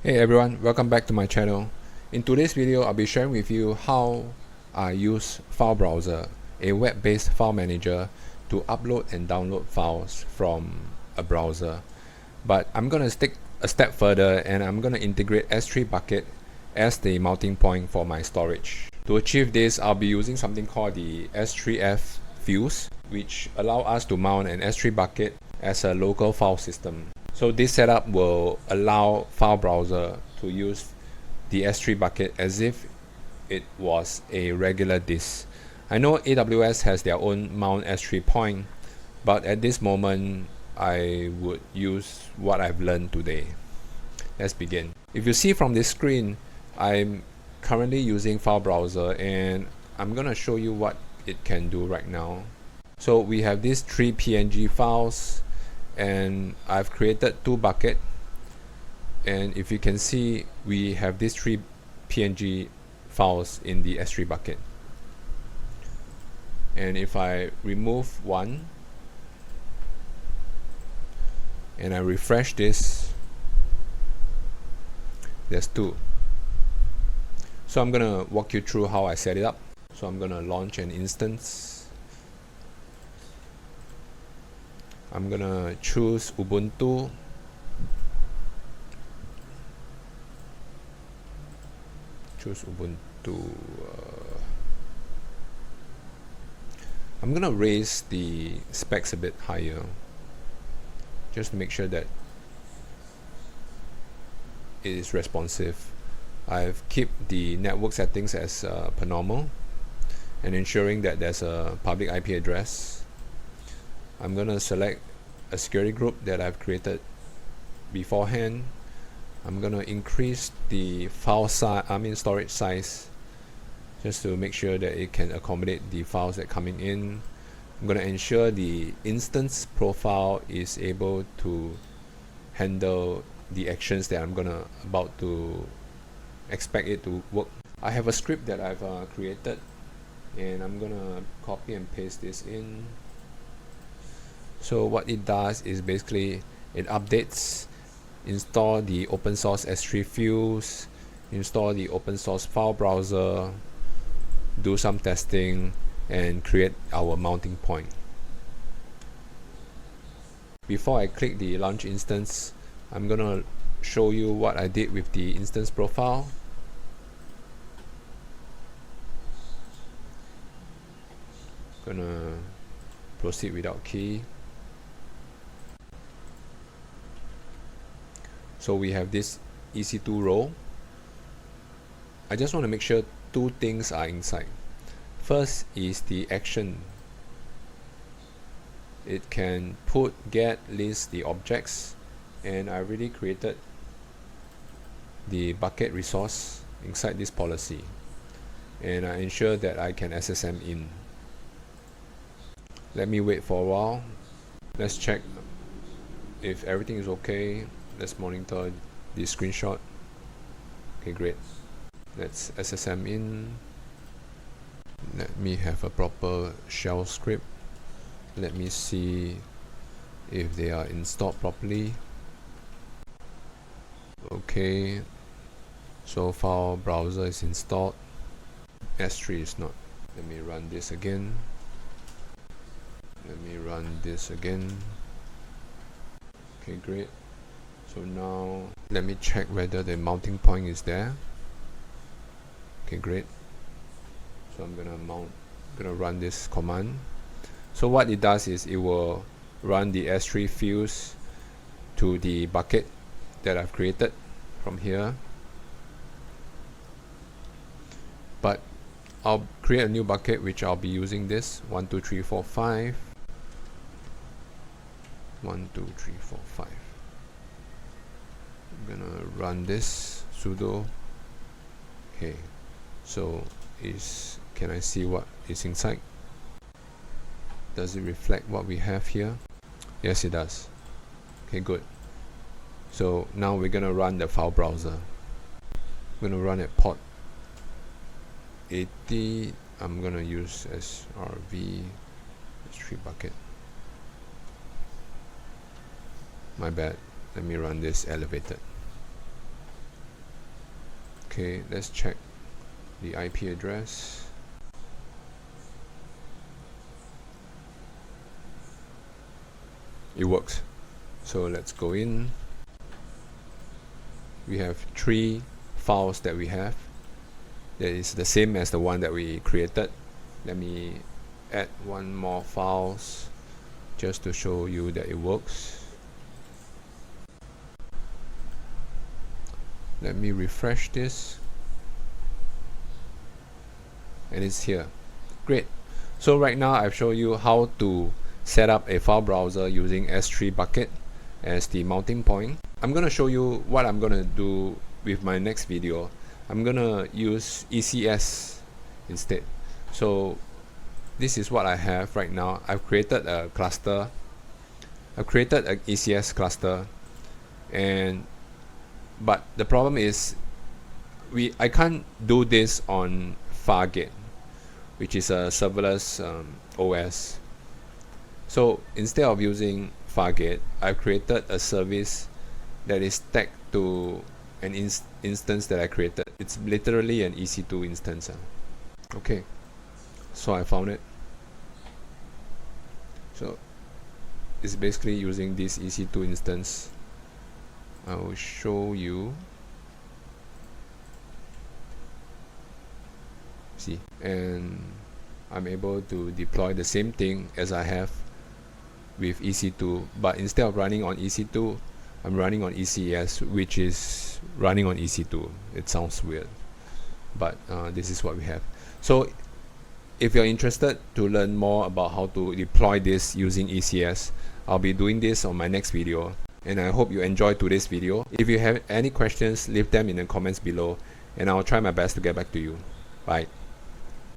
Hey everyone, welcome back to my channel. In today's video, I'll be sharing with you how I use Filebrowser, a web-based file manager, to upload and download files from a browser. But I'm going to take a step further and I'm going to integrate S3 bucket as the mounting point for my storage. To achieve this, I'll be using something called the S3F fuse, which allow us to mount an S3 bucket as a local file system. So this setup will allow Filebrowser to use the S3 bucket as if it was a regular disk. I know AWS has their own Mount S3 point, but at this moment I would use what I've learned today. Let's begin. If you see from this screen, I'm currently using Filebrowser and I'm gonna show you what it can do right now. So we have these 3 PNG files and I've created 2 buckets, and if you can see, we have these 3 PNG files in the S3 bucket. And if I remove one and I refresh this, there's 2. So I'm gonna walk you through how I set it up. So I'm gonna launch an instance. I'm gonna choose Ubuntu. I'm gonna raise the specs a bit higher just to make sure that it is responsive. I've kept the network settings as per normal and ensuring that there's a public IP address. I'm gonna select a security group that I've created beforehand. I'm gonna increase the storage size just to make sure that it can accommodate the files that are coming in. I'm gonna ensure the instance profile is able to handle the actions that I'm about to expect it to work. I have a script that I've created and I'm gonna copy and paste this in. So what it does is basically it updates, install the open source S3 fuse, install the open source Filebrowser, do some testing, and create our mounting point. Before I click the launch instance, I'm gonna show you what I did with the instance profile. Gonna proceed without key. So we have this EC2 row. I just want to make sure 2 things are inside. First is the action. It can put, get, list the objects, and I already created the bucket resource inside this policy, and I ensure that I can SSM in. Let me wait for a while. Let's check if everything is okay. Let's monitor the screenshot. Okay, great. Let's SSM in. Let me have a proper shell script. Let me see if they are installed properly. Okay, so Filebrowser is installed. S3 is not. Let me run this again. Okay, great. So now let me check whether the mounting point is there. Okay, great. So I'm gonna run this command. So what it does is it will run the S3 fuse to the bucket that I've created from here. But I'll create a new bucket which I'll be using this 1 2 3 4 5. 1 2 3 4 5. I'm gonna run this sudo. Okay, so can I see what is inside? Does it reflect what we have here? Yes, it does. Okay, good. So now we're gonna run the Filebrowser. I'm gonna run at port 80. I'm gonna use srv S3 bucket. My bad. Let me run this elevated. Okay, let's check the IP address. It works. So let's go in. We have 3 files that we have. That is the same as the one that we created. Let me add one more files just to show you that it works. Let me refresh this, and it's here. Great. So right now I've shown you how to set up a file browser using S3 bucket as the mounting point. I'm gonna show you what I'm gonna do with my next video. I'm gonna use ECS instead. So this is what I have right now. I've created a cluster. I've created an ECS cluster, but the problem is I can't do this on Fargate, which is a serverless OS. So instead of using Fargate, I've created a service that is tagged to an instance that I created. It's literally an EC2 instance. Okay, so I found it. So it's basically using this EC2 instance. I will show you. See, and I'm able to deploy the same thing as I have with EC2, but instead of running on EC2, I'm running on ECS, which is running on EC2. It sounds weird, but this is what we have. So if you're interested to learn more about how to deploy this using ECS, I'll be doing this on my next video, and I hope you enjoyed today's video. If you have any questions, leave them in the comments below, and I'll try my best to get back to you. Bye.